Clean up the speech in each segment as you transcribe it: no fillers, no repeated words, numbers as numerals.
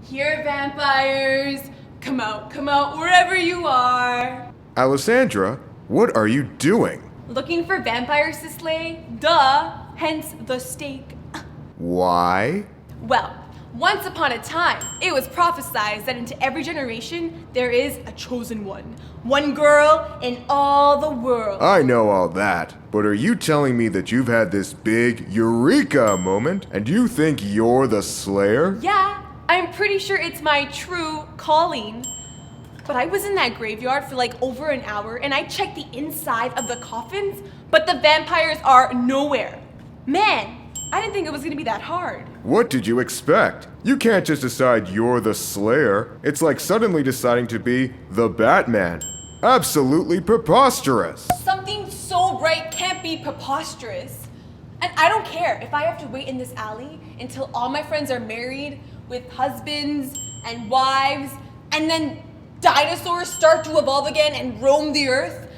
Here, vampires! Come out, wherever you are! Alessandra, what are you doing? Looking for vampires to slay? Duh! Hence the steak. Why? Well, once upon a time, it was prophesied that into every generation there is a chosen one. One girl in all the world. I know all that, but are you telling me that you've had this big eureka moment and you think you're the Slayer? Yeah, I'm pretty sure it's my true calling. But I was in that graveyard for like over an hour and I checked the inside of the coffins, but the vampires are nowhere. Man, I didn't think it was gonna be that hard. What did you expect? You can't just decide you're the Slayer. It's like suddenly deciding to be the Batman. Absolutely preposterous. Something so bright can't be preposterous. And I don't care if I have to wait in this alley until all my friends are married with husbands and wives, and then dinosaurs start to evolve again and roam the earth.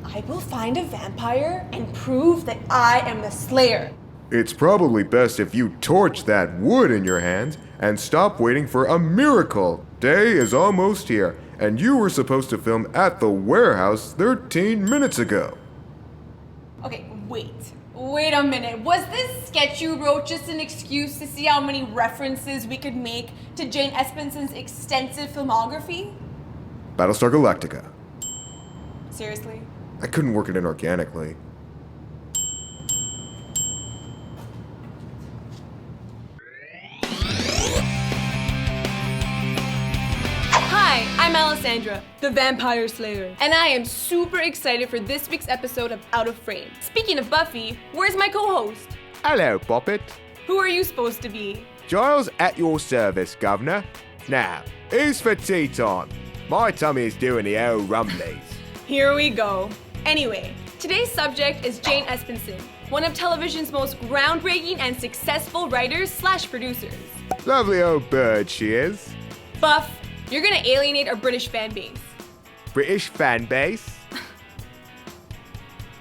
I will find a vampire and prove that I am the Slayer. It's probably best if you torch that wood in your hands and stop waiting for a miracle. Day is almost here, and you were supposed to film at the warehouse 13 minutes ago. Okay, wait a minute. Was this sketch you wrote just an excuse to see how many references we could make to Jane Espenson's extensive filmography? Battlestar Galactica. Seriously? I couldn't work it in organically. Hi, I'm Alessandra, the Vampire Slayer, and I am super excited for this week's episode of Out of Frame. Speaking of Buffy, where's my co-host? Hello, Poppet. Who are you supposed to be? Giles at your service, Governor. Now, who's for tea time? My tummy is doing the old rumblies. Here we go. Anyway, today's subject is Jane Espenson, one of television's most groundbreaking and successful writers/producers. Lovely old bird she is. Buff, you're gonna alienate our British fan base. British fan base.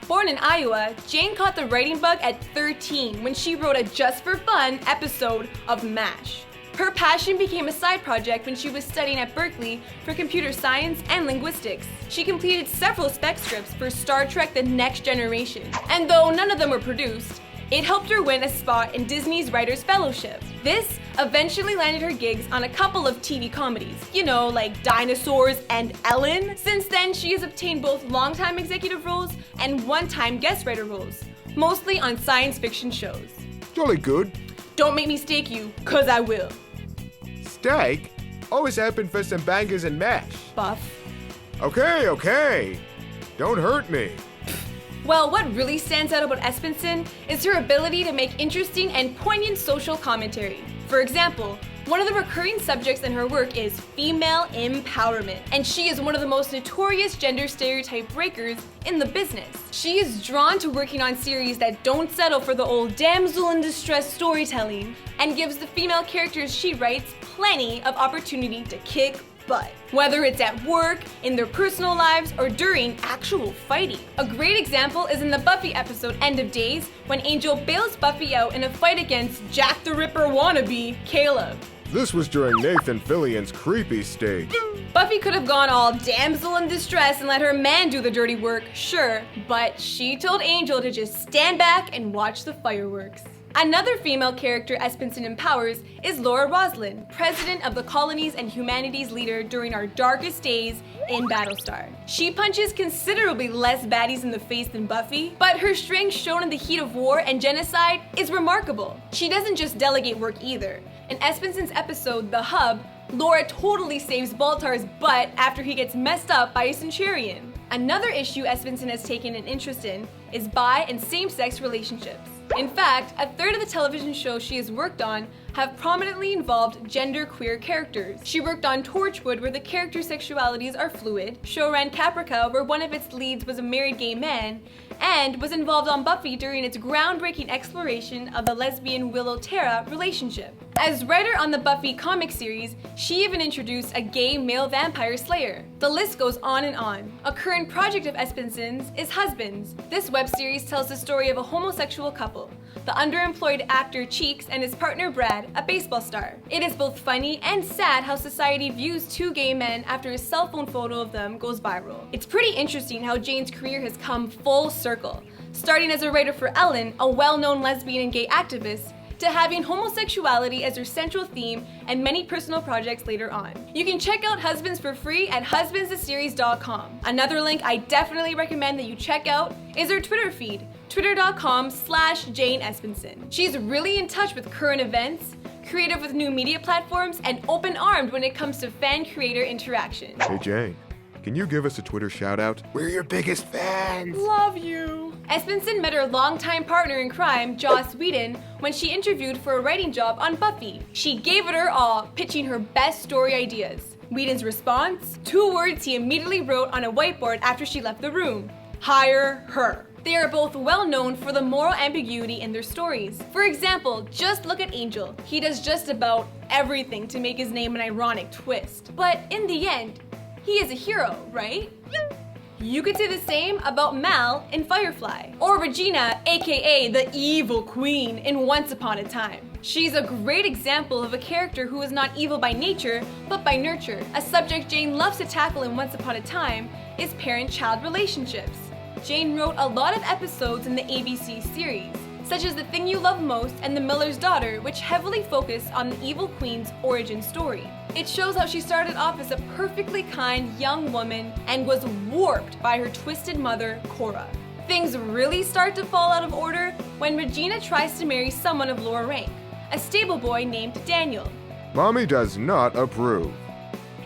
Born in Iowa, Jane caught the writing bug at 13 when she wrote a just for fun episode of MASH. Her passion became a side project when she was studying at Berkeley for computer science and linguistics. She completed several spec scripts for Star Trek The Next Generation, and though none of them were produced, it helped her win a spot in Disney's Writers' Fellowship. This eventually landed her gigs on a couple of TV comedies, like Dinosaurs and Ellen. Since then, she has obtained both longtime executive roles and one-time guest writer roles, mostly on science fiction shows. Jolly good. Don't make me stake you, 'cause I will. Steak? I was hoping for some bangers and mash. Buff. Okay. Don't hurt me. Well, what really stands out about Espenson is her ability to make interesting and poignant social commentary. For example, one of the recurring subjects in her work is female empowerment, and she is one of the most notorious gender stereotype breakers in the business. She is drawn to working on series that don't settle for the old damsel in distress storytelling and gives the female characters she writes plenty of opportunity to kick butt, whether it's at work, in their personal lives, or during actual fighting. A great example is in the Buffy episode End of Days, when Angel bails Buffy out in a fight against Jack the Ripper wannabe, Caleb. This was during Nathan Fillion's creepy stage. Buffy could have gone all damsel in distress and let her man do the dirty work, sure, but she told Angel to just stand back and watch the fireworks. Another female character Espenson empowers is Laura Roslin, president of the Colonies and Humanities leader during our darkest days in Battlestar. She punches considerably less baddies in the face than Buffy, but her strength shown in the heat of war and genocide is remarkable. She doesn't just delegate work either. In Espenson's episode, The Hub, Laura totally saves Baltar's butt after he gets messed up by a Centurion. Another issue Espenson has taken an interest in is bi and same-sex relationships. In fact, a third of the television shows she has worked on have prominently involved gender-queer characters. She worked on Torchwood, where the character sexualities are fluid, show ran Caprica, where one of its leads was a married gay man, and was involved on Buffy during its groundbreaking exploration of the lesbian Willow-Tara relationship. As writer on the Buffy comic series, she even introduced a gay male vampire slayer. The list goes on and on. A current project of Espenson's is Husbands. This web series tells the story of a homosexual couple. the underemployed actor Cheeks and his partner Brad, a baseball star. It is both funny and sad how society views two gay men after a cell phone photo of them goes viral. It's pretty interesting how Jane's career has come full circle, starting as a writer for Ellen, a well-known lesbian and gay activist, to having homosexuality as her central theme and many personal projects later on. You can check out Husbands for free at husbandstheseries.com. Another link I definitely recommend that you check out is her Twitter feed, twitter.com/Jane Espenson. She's really in touch with current events, creative with new media platforms, and open-armed when it comes to fan-creator interaction. Hey Jane, can you give us a Twitter shout-out? We're your biggest fans. Love you. Espenson met her longtime partner in crime, Joss Whedon, when she interviewed for a writing job on Buffy. She gave it her all, pitching her best story ideas. Whedon's response? 2 words he immediately wrote on a whiteboard after she left the room. Hire her. They are both well known for the moral ambiguity in their stories. For example, just look at Angel. He does just about everything to make his name an ironic twist. But in the end, he is a hero, right? You could say the same about Mal in Firefly, or Regina, aka the evil queen in Once Upon a Time. She's a great example of a character who is not evil by nature, but by nurture. A subject Jane loves to tackle in Once Upon a Time is parent-child relationships. Jane wrote a lot of episodes in the ABC series, such as The Thing You Love Most and The Miller's Daughter, which heavily focus on the evil queen's origin story. It shows how she started off as a perfectly kind young woman and was warped by her twisted mother, Cora. Things really start to fall out of order when Regina tries to marry someone of lower rank, a stable boy named Daniel. Mommy does not approve.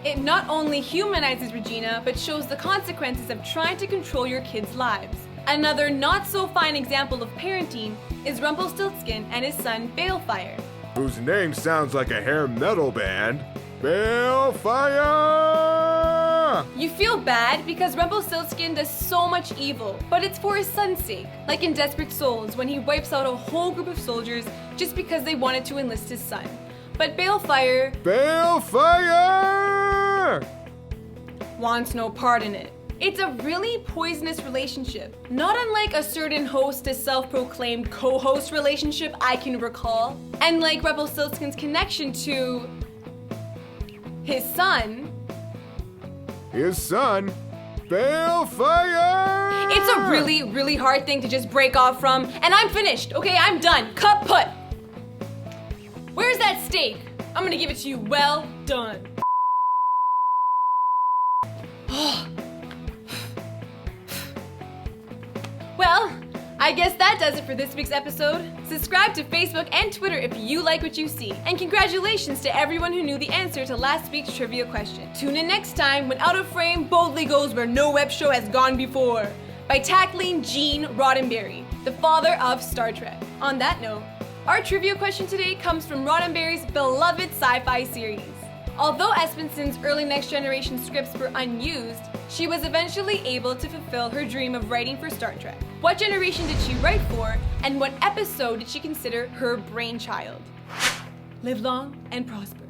It not only humanizes Regina, but shows the consequences of trying to control your kids' lives. Another not-so-fine example of parenting is Rumpelstiltskin and his son Balefire. Whose name sounds like a hair metal band. Balefire! You feel bad because Rumpelstiltskin does so much evil, but it's for his son's sake, like in Desperate Souls when he wipes out a whole group of soldiers just because they wanted to enlist his son. But Balefire wants no part in it. It's a really poisonous relationship, not unlike a certain host to self-proclaimed co-host relationship I can recall, and like Rumpelstiltskin's connection to his son. Balefire! It's a really, really hard thing to just break off from, and I'm finished, okay? I'm done. Cut put. Where's that steak? I'm gonna give it to you well done. Well, I guess that does it for this week's episode. Subscribe to Facebook and Twitter if you like what you see. And congratulations to everyone who knew the answer to last week's trivia question. Tune in next time when Out of Frame boldly goes where no web show has gone before, by tackling Gene Roddenberry, the father of Star Trek. On that note, our trivia question today comes from Roddenberry's beloved sci-fi series. Although Espenson's early Next Generation scripts were unused, she was eventually able to fulfill her dream of writing for Star Trek. What generation did she write for, and what episode did she consider her brainchild? Live long and prosper.